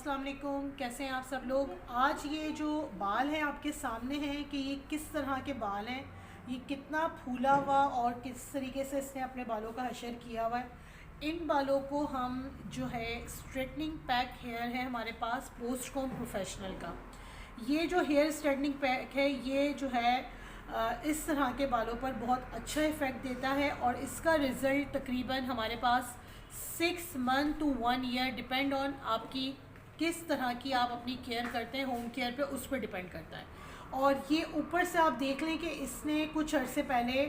अस्सलाम वालेकुम। कैसे हैं आप सब लोग। आज ये जो बाल हैं आपके सामने हैं कि ये किस तरह के बाल हैं, ये कितना फूला हुआ और किस तरीके से इसने अपने बालों का हशर किया हुआ है। इन बालों को हम जो है स्ट्रेटनिंग पैक हेयर है हमारे पास पोस्टकॉम प्रोफेशनल का। ये जो हेयर स्ट्रेटनिंग पैक है ये जो है इस तरह के बालों पर बहुत अच्छा इफ़ेक्ट देता है और इसका रिज़ल्ट तकरीबन हमारे पास 6 month to 1 year depend on आपकी किस तरह की आप अपनी केयर करते हैं, होम केयर पे उस पर डिपेंड करता है। और ये ऊपर से आप देख लें कि इसने कुछ अरसे पहले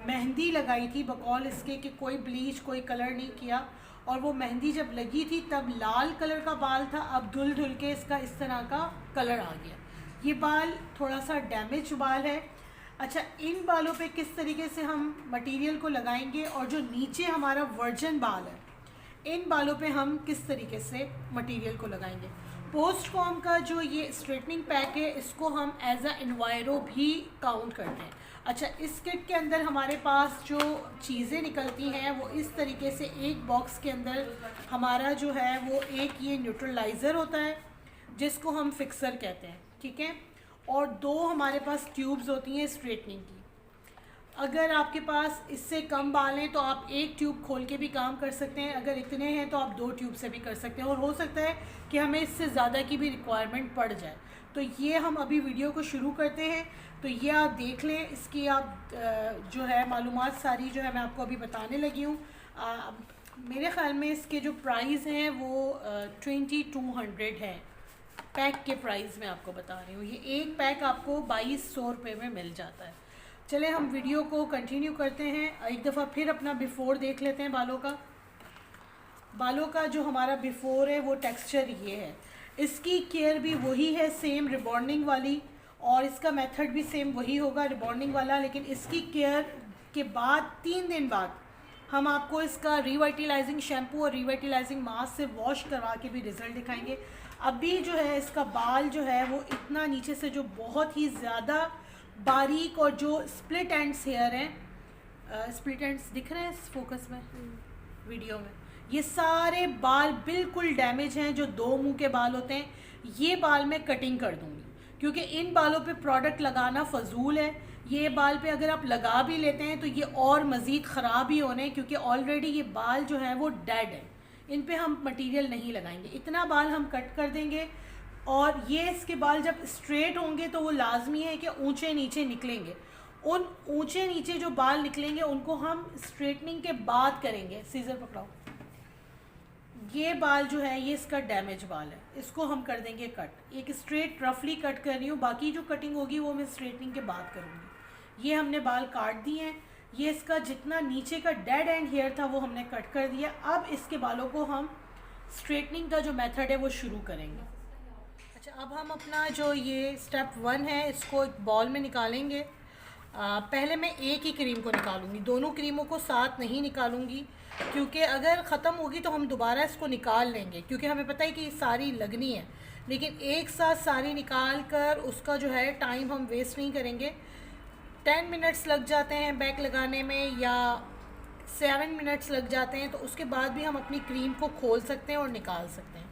मेहंदी लगाई थी बकौल इसके कि कोई ब्लीच कोई कलर नहीं किया, और वो मेहंदी जब लगी थी तब लाल कलर का बाल था, अब धुल धुल के इसका इस तरह का कलर आ गया। ये बाल थोड़ा सा डैमेज बाल है। अच्छा, इन बालों पे किस तरीके से हम मटेरियल को लगाएंगे और जो नीचे हमारा वर्जन बाल है इन बालों पे हम किस तरीके से मटेरियल को लगाएंगे। पोस्टकॉम का जो ये स्ट्रेटनिंग पैक है इसको हम एज अ इन्वायरो भी काउंट करते हैं। अच्छा, इस किट के अंदर हमारे पास जो चीज़ें निकलती हैं वो इस तरीके से एक बॉक्स के अंदर हमारा जो है वो एक ये न्यूट्रलाइज़र होता है जिसको हम फिक्सर कहते हैं, ठीक है, और 2 हमारे पास ट्यूब्स होती हैं स्ट्रेटनिंग की। अगर आपके पास इससे कम बाल हैं तो आप एक ट्यूब खोल के भी काम कर सकते हैं, अगर इतने हैं तो आप 2 ट्यूब से भी कर सकते हैं, और हो सकता है कि हमें इससे ज़्यादा की भी रिक्वायरमेंट पड़ जाए। तो ये हम अभी वीडियो को शुरू करते हैं, तो ये आप देख लें, इसकी आप जो है मालूमात सारी जो है मैं आपको अभी बताने लगी हूँ। मेरे ख़्याल में इसके जो प्राइस हैं वो 2200 है। पैक के प्राइस में आपको बता रही हूँ, ये एक पैक आपको 2200 रुपये में मिल जाता है। चले हम वीडियो को कंटिन्यू करते हैं। एक दफ़ा फिर अपना बिफ़ोर देख लेते हैं बालों का। बालों का जो हमारा बिफ़ोर है वो टेक्सचर ये है। इसकी केयर भी वही है, सेम रिबॉन्डिंग वाली, और इसका मेथड भी सेम वही होगा रिबॉन्डिंग वाला, लेकिन इसकी केयर के बाद 3 दिन बाद हम आपको इसका रिवाइटलाइजिंग शैम्पू और रिवाइटलाइजिंग मास्क से वॉश करवा के भी रिज़ल्ट दिखाएंगे। अभी जो है इसका बाल जो है वो इतना नीचे से जो बहुत ही ज़्यादा बारीक और जो स्प्लिट एंड्स हेयर हैं, स्प्लिट एंड्स दिख रहे हैं इस फोकस में वीडियो में, ये सारे बाल बिल्कुल डैमेज हैं। जो 2 मुंह के बाल होते हैं ये बाल मैं कटिंग कर दूंगी क्योंकि इन बालों पे प्रोडक्ट लगाना फ़जूल है। ये बाल पे अगर आप लगा भी लेते हैं तो ये और मज़ीद ख़राब ही होने हैं क्योंकि ऑलरेडी ये बाल जो है वो डेड है, इन पे हम मटेरियल नहीं लगाएंगे। इतना बाल हम कट कर देंगे और ये इसके बाल जब स्ट्रेट होंगे तो वो लाजमी है कि ऊंचे नीचे निकलेंगे। उन ऊंचे नीचे जो बाल निकलेंगे उनको हम स्ट्रेटनिंग के बाद करेंगे। सीजर पकड़ाओ। ये बाल जो है ये इसका डैमेज बाल है, इसको हम कर देंगे कट। एक स्ट्रेट रफली कट कर रही हूँ, बाकी जो कटिंग होगी वो मैं स्ट्रेटनिंग के बाद करूँगी। ये हमने बाल काट दिए हैं, ये इसका जितना नीचे का डेड एंड हेयर था वो हमने कट कर दिया। अब इसके बालों को हम स्ट्रेटनिंग का जो मेथड है वो शुरू करेंगे। अच्छा, अब हम अपना जो ये स्टेप 1 है इसको एक बॉल में निकालेंगे। पहले मैं एक ही क्रीम को निकालूंगी, दोनों क्रीमों को साथ नहीं निकालूंगी क्योंकि अगर ख़त्म होगी तो हम दोबारा इसको निकाल लेंगे क्योंकि हमें पता है कि ये सारी लगनी है, लेकिन एक साथ सारी निकाल कर उसका जो है टाइम हम वेस्ट नहीं करेंगे। 10 मिनट्स लग जाते हैं बैक लगाने में या 7 मिनट्स लग जाते हैं, तो उसके बाद भी हम अपनी क्रीम को खोल सकते हैं और निकाल सकते हैं।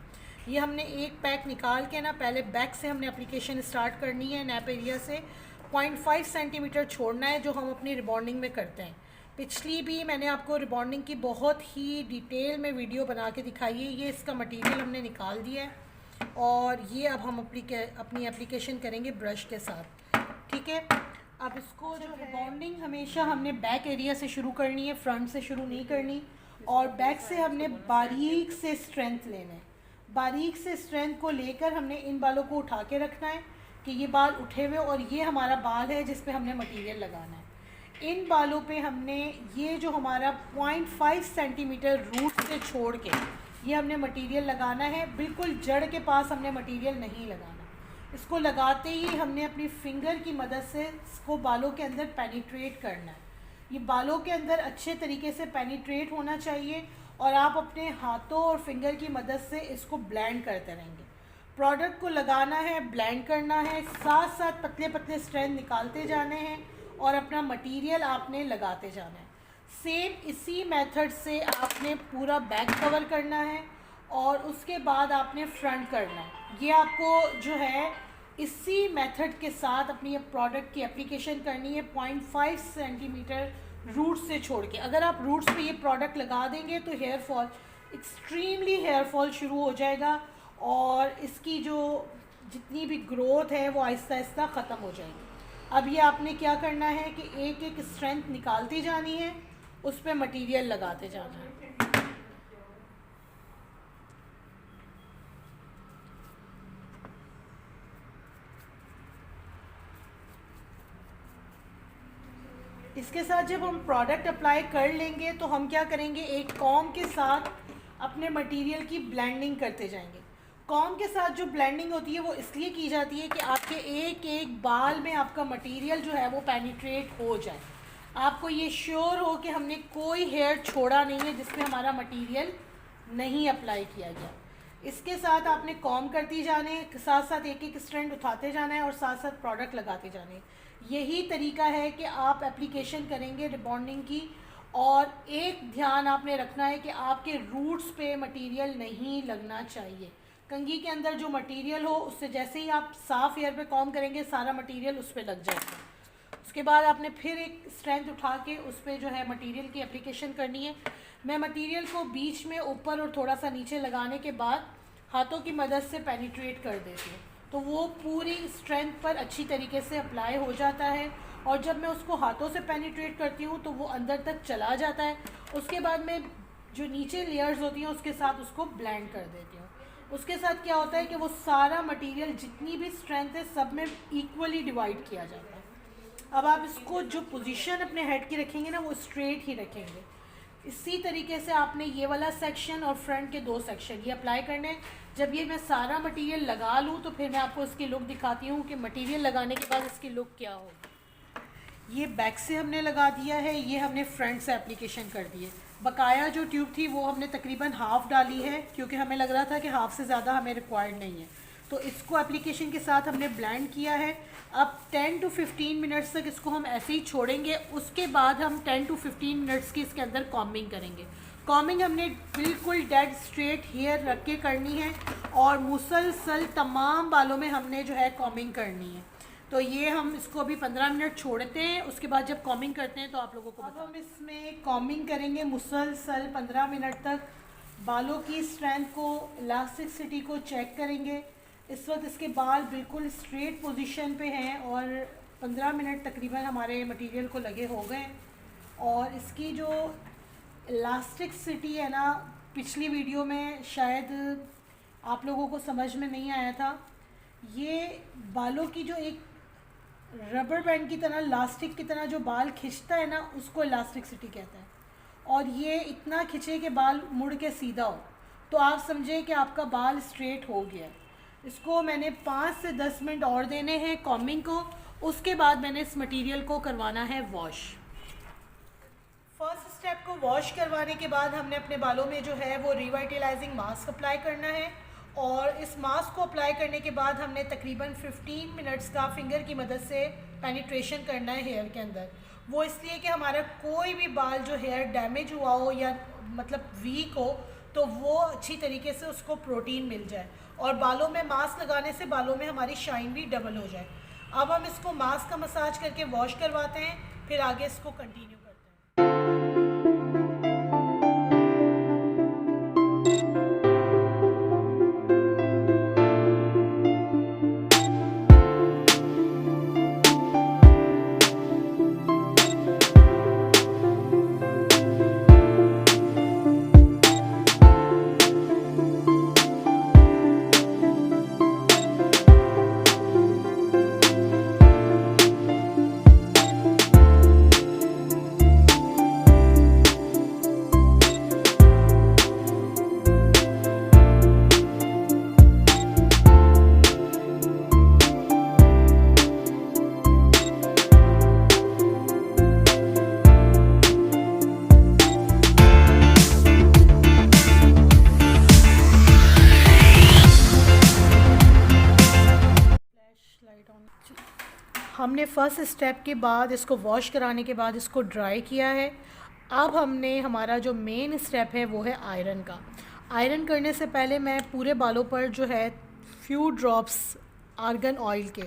ये हमने एक पैक निकाल के ना पहले बैक से हमने एप्लीकेशन स्टार्ट करनी है। नैप एरिया से 0.5 सेंटीमीटर छोड़ना है जो हम अपनी रिबॉन्डिंग में करते हैं। पिछली भी मैंने आपको रिबॉन्डिंग की बहुत ही डिटेल में वीडियो बना के दिखाई है। ये इसका मटेरियल हमने निकाल दिया है और ये अब हम अपनी एप्लीकेशन करेंगे ब्रश के साथ, ठीक है। अब इसको जो रिबॉन्डिंग हमेशा हमने बैक एरिया से शुरू करनी है, फ्रंट से शुरू नहीं करनी, और बैक से हमने बारीक से स्ट्रेंथ लेना है। बारीक से स्ट्रेंथ को लेकर हमने इन बालों को उठा के रखना है कि ये बाल उठे हुए, और ये हमारा बाल है जिस पे हमने मटेरियल लगाना है। इन बालों पे हमने ये जो हमारा 0.5 सेंटीमीटर रूट से छोड़ के ये हमने मटेरियल लगाना है। बिल्कुल जड़ के पास हमने मटेरियल नहीं लगाना। इसको लगाते ही हमने अपनी फिंगर की मदद से इसको बालों के अंदर पेनिट्रेट करना है। ये बालों के अंदर अच्छे तरीके से पेनिट्रेट होना चाहिए और आप अपने हाथों और फिंगर की मदद से इसको ब्लेंड करते रहेंगे। प्रोडक्ट को लगाना है, ब्लेंड करना है, साथ साथ पतले पतले स्ट्रैंड निकालते जाने हैं और अपना मटेरियल आपने लगाते जाना है। सेम इसी मेथड से आपने पूरा बैक कवर करना है और उसके बाद आपने फ्रंट करना है। ये आपको जो है इसी मेथड के साथ अपनी ये प्रोडक्ट की एप्लीकेशन करनी है 0.5 सेंटीमीटर रूट्स से छोड़ के। अगर आप रूट्स पे ये प्रोडक्ट लगा देंगे तो hair fall, extremely hair fall शुरू हो जाएगा और इसकी जो जितनी भी ग्रोथ है वो आहिस्ता आहिस्ता ख़त्म हो जाएगी। अब ये आपने क्या करना है कि एक एक स्ट्रेंथ निकालती जानी है, उस पर मटीरियल लगाते जाना है। इसके साथ जब हम प्रोडक्ट अप्लाई कर लेंगे तो हम क्या करेंगे, एक कॉम के साथ अपने मटेरियल की ब्लेंडिंग करते जाएंगे। कॉम के साथ जो ब्लेंडिंग होती है वो इसलिए की जाती है कि आपके एक एक बाल में आपका मटेरियल जो है वो पेनिट्रेट हो जाए, आपको ये श्योर हो कि हमने कोई हेयर छोड़ा नहीं है जिसमें हमारा मटेरियल नहीं अप्लाई किया गया। इसके साथ आपने कॉम करती जाने, साथ साथ एक एक स्ट्रैंड उठाते जाना है और साथ साथ प्रोडक्ट लगाते जाने। यही तरीका है कि आप एप्लीकेशन करेंगे रिबॉन्डिंग की। और एक ध्यान आपने रखना है कि आपके रूट्स पे मटेरियल नहीं लगना चाहिए। कंघी के अंदर जो मटेरियल हो उससे जैसे ही आप साफ़ हेयर पे कॉम करेंगे सारा मटेरियल उस पर लग जाएगा। उसके बाद आपने फिर एक स्ट्रैंड उठा के उस पर जो है मटेरियल की एप्लीकेशन करनी है। मैं मटेरियल को बीच में ऊपर और थोड़ा सा नीचे लगाने के बाद हाथों की मदद से पेनिट्रेट कर देती हूँ, तो वो पूरी स्ट्रेंथ पर अच्छी तरीके से अप्लाई हो जाता है। और जब मैं उसको हाथों से पेनिट्रेट करती हूँ तो वो अंदर तक चला जाता है। उसके बाद मैं जो नीचे लेयर्स होती हैं उसके साथ उसको ब्लेंड कर देती हूँ। उसके साथ क्या होता है कि वो सारा मटेरियल जितनी भी स्ट्रेंथ है सब में इक्वली डिवाइड किया जाता है। अब आप इसको जो पोजीशन अपने हेड की रखेंगे ना वो स्ट्रेट ही रखेंगे। इसी तरीके से आपने ये वाला सेक्शन और फ्रंट के 2 सेक्शन ये अप्लाई करने हैं। जब ये मैं सारा मटेरियल लगा लूँ तो फिर मैं आपको इसकी लुक दिखाती हूँ कि मटेरियल लगाने के बाद इसकी लुक क्या होगी। ये बैक से हमने लगा दिया है, ये हमने फ्रंट से एप्लीकेशन कर दी है। बकाया जो ट्यूब थी वो हमने तकरीबन हाफ़ डाली है क्योंकि हमें लग रहा था कि हाफ़ से ज़्यादा हमें रिक्वायर्ड नहीं है, तो इसको एप्लीकेशन के साथ हमने ब्लेंड किया है। अब 10 to 15 मिनट्स तक इसको हम ऐसे ही छोड़ेंगे। उसके बाद हम 10 to 15 मिनट्स की इसके अंदर कॉम्बिंग करेंगे। कॉम्बिंग हमने बिल्कुल डेड स्ट्रेट हेयर रख के करनी है और मुसलसल तमाम बालों में हमने जो है कॉम्बिंग करनी है। तो ये हम इसको अभी 15 मिनट छोड़ते हैं, उसके बाद जब कॉम्बिंग करते हैं तो आप लोगों को अब हम इसमें कॉम्बिंग करेंगे मुसलसल 15 मिनट तक। बालों की स्ट्रेंथ को, इलास्टिसिटी को चेक करेंगे। इस वक्त इसके बाल बिल्कुल स्ट्रेट पोजीशन पे हैं और 15 मिनट तकरीबन हमारे मटेरियल को लगे हो गए। और इसकी जो इलास्टिसिटी है ना, पिछली वीडियो में शायद आप लोगों को समझ में नहीं आया था। ये बालों की जो एक रबर बैंड की तरह, इलास्टिक की तरह जो बाल खिंचता है ना, उसको इलास्टिसिटी कहता है। और ये इतना खिंचे कि बाल मुड़ के सीधा हो, तो आप समझे कि आपका बाल स्ट्रेट हो गया। इसको मैंने 5 से 10 मिनट और देने हैं कॉम्बिंग को। उसके बाद मैंने इस मटेरियल को करवाना है वॉश। फर्स्ट स्टेप को वॉश करवाने के बाद हमने अपने बालों में जो है वो रिवाइटलाइजिंग मास्क अप्लाई करना है। और इस मास्क को अप्लाई करने के बाद हमने तकरीबन 15 मिनट्स का फिंगर की मदद से पेनिट्रेशन करना है हेयर के अंदर। वो इसलिए कि हमारा कोई भी बाल जो हेयर डैमेज हुआ हो या मतलब वीक हो तो वो अच्छी तरीके से उसको प्रोटीन मिल जाए और बालों में मास्क लगाने से बालों में हमारी शाइन भी डबल हो जाए। अब हम इसको मास्क का मसाज करके वॉश करवाते हैं, फिर आगे इसको कंटिन्यू करते हैं। हमने फ़र्स्ट स्टेप के बाद इसको वॉश कराने के बाद इसको ड्राई किया है। अब हमने हमारा जो मेन स्टेप है वो है आयरन का। आयरन करने से पहले मैं पूरे बालों पर जो है फ्यू ड्रॉप्स आर्गन ऑयल के,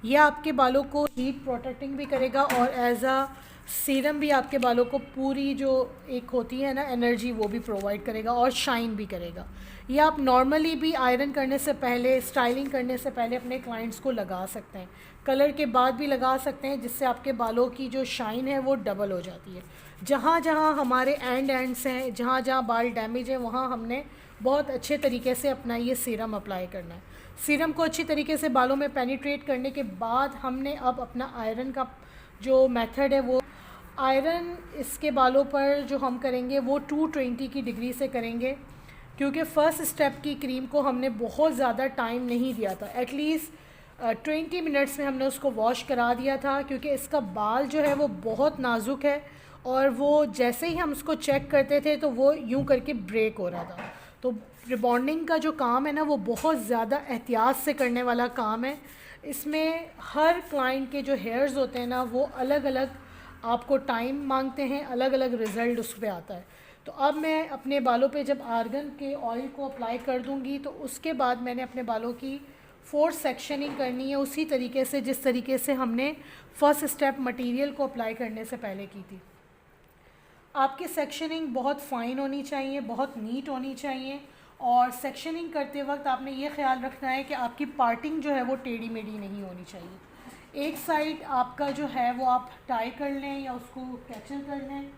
ये आपके बालों को हीट प्रोटेक्टिंग भी करेगा और एज अ सीरम भी आपके बालों को पूरी जो एक होती है ना एनर्जी, वो भी प्रोवाइड करेगा और शाइन भी करेगा। ये आप नॉर्मली भी आयरन करने से पहले, स्टाइलिंग करने से पहले अपने क्लाइंट्स को लगा सकते हैं, कलर के बाद भी लगा सकते हैं, जिससे आपके बालों की जो शाइन है वो डबल हो जाती है। जहाँ जहाँ हमारे एंड्स हैं, जहाँ जहाँ बाल डैमेज है, वहाँ हमने बहुत अच्छे तरीके से अपना ये सीरम अप्लाई करना है। सीरम को अच्छी तरीके से बालों में पेनिट्रेट करने के बाद हमने अब अपना आयरन का जो मेथड है, वो आयरन इसके बालों पर जो हम करेंगे वो 220 की डिग्री से करेंगे, क्योंकि फ़र्स्ट स्टेप की क्रीम को हमने बहुत ज़्यादा टाइम नहीं दिया था। एटलीस्ट 20 मिनट्स में हमने उसको वॉश करा दिया था, क्योंकि इसका बाल जो है वो बहुत नाजुक है और वो जैसे ही हम उसको चेक करते थे तो वो यूं करके ब्रेक हो रहा था। तो रिबॉन्डिंग का जो काम है ना, वो बहुत ज़्यादा एहतियात से करने वाला काम है। इसमें हर क्लाइंट के जो हेयर्स होते हैं ना, वो अलग अलग आपको टाइम मांगते हैं, अलग अलग रिज़ल्ट उस पर आता है। तो अब मैं अपने बालों पे जब आर्गन के ऑयल को अप्लाई कर दूंगी, तो उसके बाद मैंने अपने बालों की 4 सेक्शनिंग करनी है, उसी तरीके से जिस तरीके से हमने फर्स्ट स्टेप मटेरियल को अप्लाई करने से पहले की थी। आपकी सेक्शनिंग बहुत फ़ाइन होनी चाहिए, बहुत नीट होनी चाहिए, और सेक्शनिंग करते वक्त आपने ये ख्याल रखना है कि आपकी पार्टिंग जो है वो टेढ़ी मेढ़ी नहीं होनी चाहिए। एक साइड आपका जो है वो आप टाई कर लें या उसको कैचर कर लें,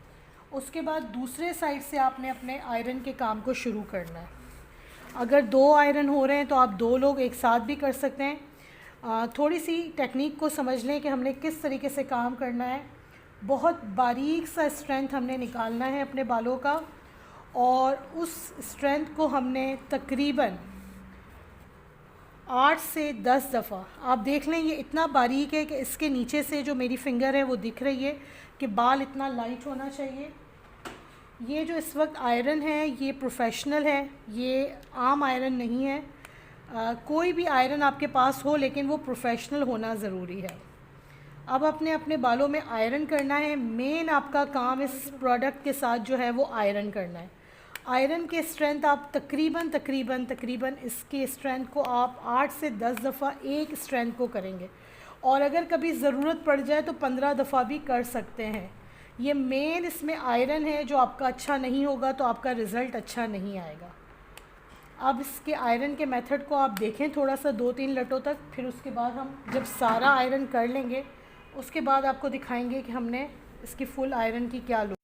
उसके बाद दूसरे साइड से आपने अपने आयरन के काम को शुरू करना है। अगर 2 आयरन हो रहे हैं तो आप 2 लोग एक साथ भी कर सकते हैं। थोड़ी सी टेक्निक को समझ लें कि हमने किस तरीके से काम करना है। बहुत बारीक सा स्ट्रेंथ हमने निकालना है अपने बालों का, और उस स्ट्रेंथ को हमने तकरीबन 8 से 10 दफ़ा, आप देख लें ये इतना बारीक है कि इसके नीचे से जो मेरी फिंगर है वो दिख रही है कि बाल इतना लाइट होना चाहिए। ये जो इस वक्त आयरन है ये प्रोफेशनल है, ये आम आयरन नहीं है। कोई भी आयरन आपके पास हो, लेकिन वो प्रोफेशनल होना ज़रूरी है। अब अपने अपने बालों में आयरन करना है। मेन आपका काम इस प्रोडक्ट के साथ जो है वो आयरन करना है। आयरन के स्ट्रेंथ आप तकरीबन इसके स्ट्रेंथ को आप 8 से 10 दफ़ा एक स्ट्रेंथ को करेंगे, और अगर कभी ज़रूरत पड़ जाए तो 15 दफ़ा भी कर सकते हैं। ये मेन इसमें आयरन है, जो आपका अच्छा नहीं होगा तो आपका रिज़ल्ट अच्छा नहीं आएगा। अब इसके आयरन के मेथड को आप देखें थोड़ा सा 2-3 लटों तक, फिर उसके बाद हम जब सारा आयरन कर लेंगे उसके बाद आपको दिखाएंगे कि हमने इसकी फुल आयरन की क्या लुक।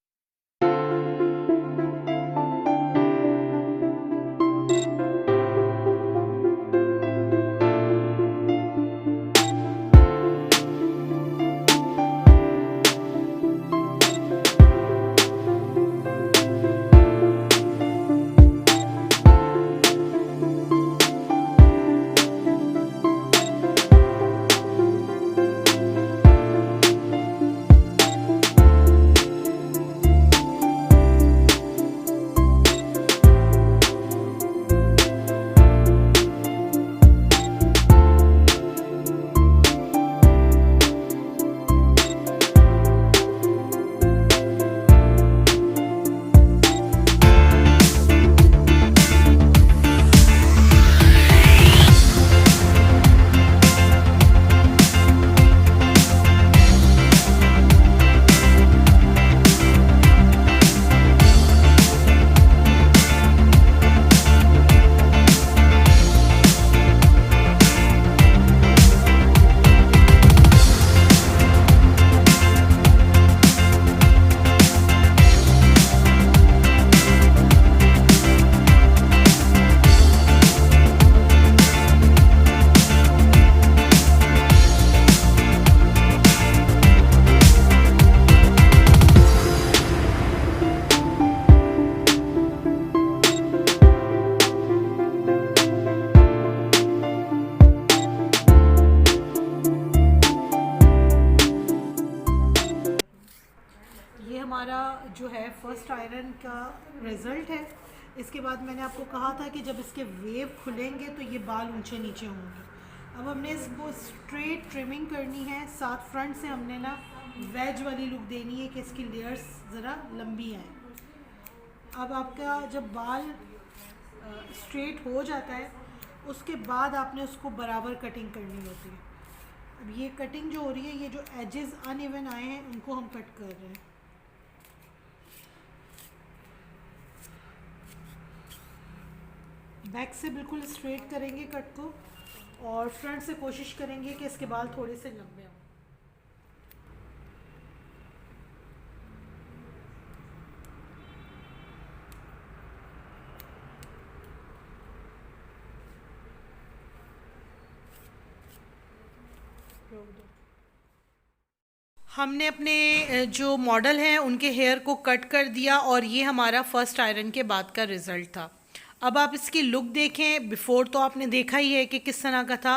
हमारा जो है फर्स्ट आयरन का रिज़ल्ट है। इसके बाद मैंने आपको कहा था कि जब इसके वेव खुलेंगे तो ये बाल ऊंचे नीचे होंगे। अब हमने इसको स्ट्रेट ट्रिमिंग करनी है, साथ फ्रंट से हमने ना वेज वाली लुक देनी है कि इसकी लेयर्स ज़रा लंबी आए। अब आपका जब बाल स्ट्रेट हो जाता है उसके बाद आपने उसको बराबर कटिंग करनी होती है। अब ये कटिंग जो हो रही है, ये जो एजेस अनइवन आए हैं उनको हम कट कर रहे हैं। बैक से बिल्कुल स्ट्रेट करेंगे कट को, और फ्रंट से कोशिश करेंगे कि इसके बाल थोड़े से लंबे हों। हमने अपने जो मॉडल हैं उनके हेयर को कट कर दिया, और ये हमारा फर्स्ट आयरन के बाद का रिज़ल्ट था। अब आप इसकी लुक देखें, बिफ़ोर तो आपने देखा ही है कि किस तरह का था।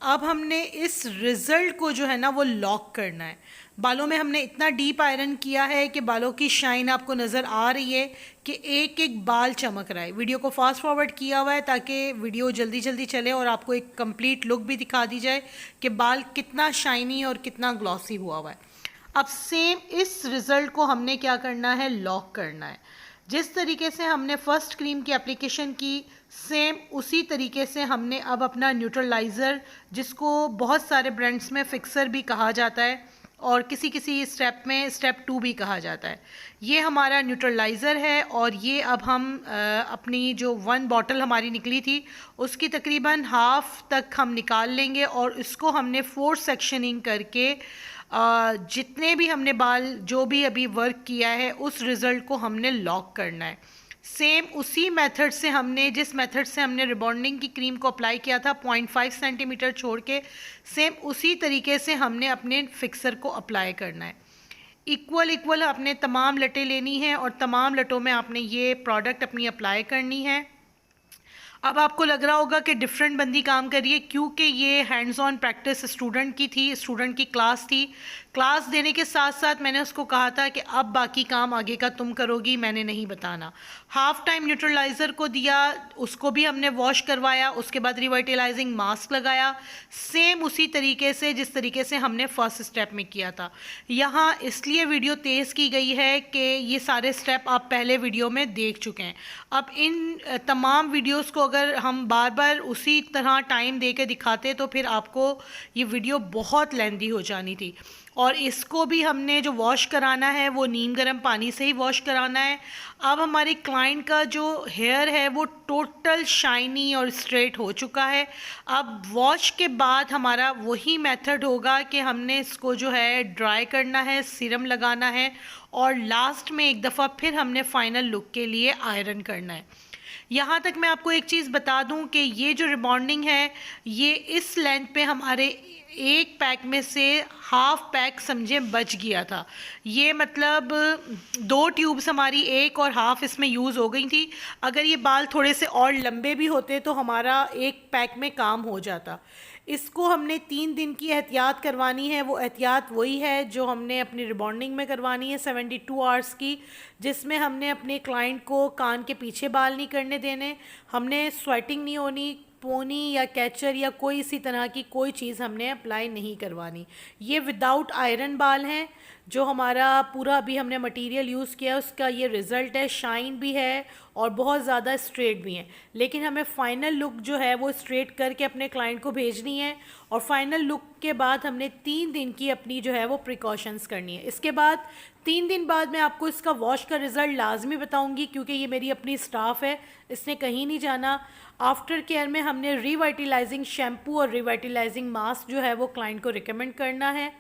अब हमने इस रिज़ल्ट को जो है ना वो लॉक करना है। बालों में हमने इतना डीप आयरन किया है कि बालों की शाइन आपको नज़र आ रही है कि एक एक बाल चमक रहा है। वीडियो को फास्ट फॉरवर्ड किया हुआ है ताकि वीडियो जल्दी जल्दी चले और आपको एक कंप्लीट लुक भी दिखा दी जाए कि बाल कितना शाइनी और कितना ग्लॉसी हुआ हुआ है। अब सेम इस रिज़ल्ट को हमने क्या करना है, लॉक करना है। जिस तरीके से हमने फ़र्स्ट क्रीम की एप्लीकेशन की, सेम उसी तरीके से हमने अब अपना न्यूट्रलाइज़र, जिसको बहुत सारे ब्रांड्स में फिक्सर भी कहा जाता है और किसी किसी स्टेप में स्टेप 2 भी कहा जाता है, ये हमारा न्यूट्रलाइज़र है। और ये अब हम अपनी जो 1 बॉटल हमारी निकली थी उसकी तकरीबन हाफ़ तक हम निकाल लेंगे, और इसको हमने 4 सेक्शनिंग करके जितने भी हमने बाल जो भी अभी वर्क किया है उस रिज़ल्ट को हमने लॉक करना है। सेम उसी मेथड से हमने, जिस मेथड से हमने रिबॉन्डिंग की क्रीम को अप्लाई किया था 0.5 सेंटीमीटर छोड़ के, सेम उसी तरीके से हमने अपने फिक्सर को अप्लाई करना है। इक्वल आपने तमाम लटें लेनी हैं और तमाम लटों में आपने ये प्रोडक्ट अपनी अप्लाई करनी है। अब आपको लग रहा होगा कि डिफरेंट बंदी काम कर रही है, क्योंकि ये हैंड्स ऑन प्रैक्टिस स्टूडेंट की थी, स्टूडेंट की क्लास थी। क्लास देने के साथ साथ मैंने उसको कहा था कि अब बाकी काम आगे का तुम करोगी, मैंने नहीं बताना। हाफ टाइम न्यूट्रलाइज़र को दिया, उसको भी हमने वॉश करवाया, उसके बाद रिवाइटलाइजिंग मास्क लगाया, सेम उसी तरीके से जिस तरीके से हमने फर्स्ट स्टेप में किया था। यहाँ इसलिए वीडियो तेज़ की गई है कि ये सारे स्टेप आप पहले वीडियो में देख चुके हैं। अब इन तमाम वीडियोज़ को अगर हम बार बार उसी तरह टाइम दे के दिखाते तो फिर आपको ये वीडियो बहुत लेंदी हो जानी थी। और इसको भी हमने जो वॉश कराना है वो नीम गर्म पानी से ही वॉश कराना है। अब हमारी क्लाइंट का जो हेयर है वो टोटल शाइनी और स्ट्रेट हो चुका है। अब वॉश के बाद हमारा वही मेथड होगा कि हमने इसको जो है ड्राई करना है, सीरम लगाना है, और लास्ट में एक दफ़ा फिर हमने फाइनल लुक के लिए आयरन करना है। यहाँ तक मैं आपको एक चीज़ बता दूँ कि ये जो रिबॉन्डिंग है ये इस लेंथ पे हमारे एक पैक में से हाफ पैक समझे बच गया था। ये मतलब 2 ट्यूब्स हमारी एक और हाफ इसमें यूज़ हो गई थी। अगर ये बाल थोड़े से और लंबे भी होते तो हमारा एक पैक में काम हो जाता। इसको हमने 3 दिन की एहतियात करवानी है। वो एहतियात वही है जो हमने अपनी रिबॉन्डिंग में करवानी है 72 आवर्स की, जिसमें हमने अपने क्लाइंट को कान के पीछे बाल नहीं करने देने, हमने स्वेटिंग नहीं होनी, पोनी या कैचर या कोई इसी तरह की कोई चीज़ हमने अप्लाई नहीं करवानी। ये विदाउट आयरन बाल हैं। जो हमारा पूरा अभी हमने मटेरियल यूज़ किया उसका ये रिज़ल्ट है। शाइन भी है और बहुत ज़्यादा स्ट्रेट भी हैं, लेकिन हमें फ़ाइनल लुक जो है वो स्ट्रेट करके अपने क्लाइंट को भेजनी है। और फाइनल लुक के बाद हमने 3 दिन की अपनी जो है वो प्रिकॉशंस करनी है। इसके बाद 3 दिन बाद मैं आपको इसका वॉश का रिज़ल्ट लाजमी बताऊंगी, क्योंकि ये मेरी अपनी स्टाफ है, इसने कहीं नहीं जाना। आफ्टर केयर में हमने रिवाइटलाइजिंग शैम्पू और रिवाइटलाइजिंग मास्क जो है वो क्लाइंट को रिकमेंड करना है।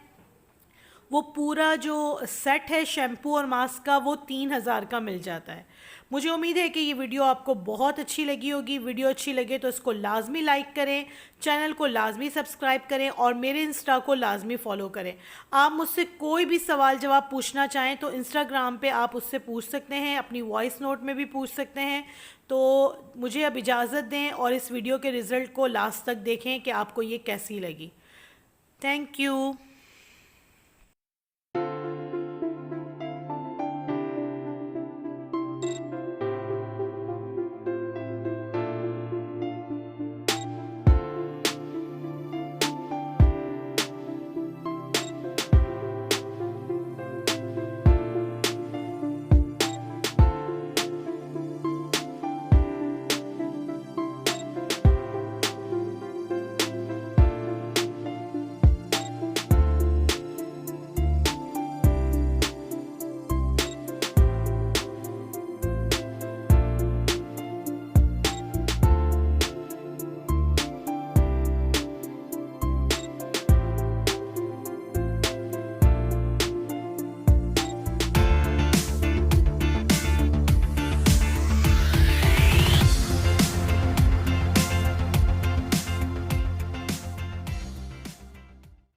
वो पूरा जो सेट है शैम्पू और मास्क का वो 3000 का मिल जाता है। मुझे उम्मीद है कि ये वीडियो आपको बहुत अच्छी लगी होगी। वीडियो अच्छी लगे तो इसको लाजमी लाइक करें, चैनल को लाजमी सब्सक्राइब करें और मेरे इंस्टा को लाजमी फ़ॉलो करें। आप मुझसे कोई भी सवाल जवाब पूछना चाहें तो इंस्टाग्राम पे आप उससे पूछ सकते हैं, अपनी वॉइस नोट में भी पूछ सकते हैं। तो मुझे अब इजाज़त दें और इस वीडियो के रिज़ल्ट को लास्ट तक देखें कि आपको ये कैसी लगी। Thank you.